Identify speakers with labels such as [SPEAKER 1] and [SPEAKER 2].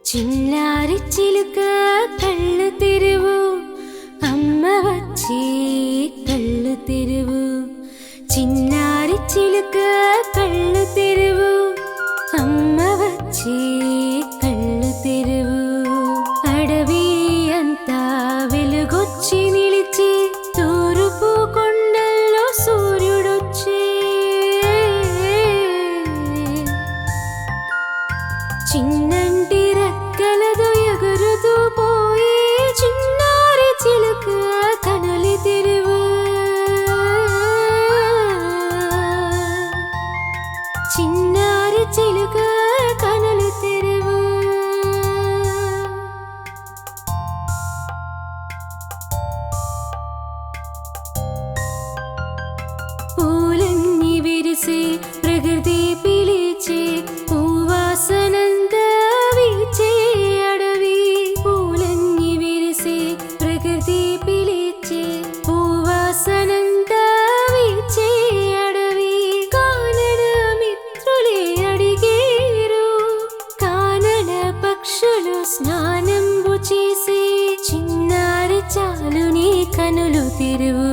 [SPEAKER 1] చిన్నారి చిలుక కళ్ళు తెరువు, అమ్మ వచ్చి కళ్ళు తెరువు. చిన్నారి చిలుక కళ్ళు తెరువు, అమ్మ వచ్చి కళ్ళు తెరువు. అడవి అంతా వెలుగొచ్చి నిలిచి తూర్పు కొండల్లో సూర్యుడొచ్చే. చిన్నంటి రెక్కలతో ఎగురుతూ పోయి చిన్నారి చిలుక కనులు తెరువు. చిన్నారి చిలుక కనులు తెరువు. పూలన్నీ విరిసి ప్రకృతి పిలిచే, పూవాసనంతా వీచే అడవి. పూలన్నీ విరిసి ప్రకృతి పిలిచే, పూవాసనంతా వీచే అడవి. కానడ మిత్రులే అడిగేరు, కానడ పక్షులు స్నానంబు చేసి చిన్నారి చాలు నీ కనులు తెరువు.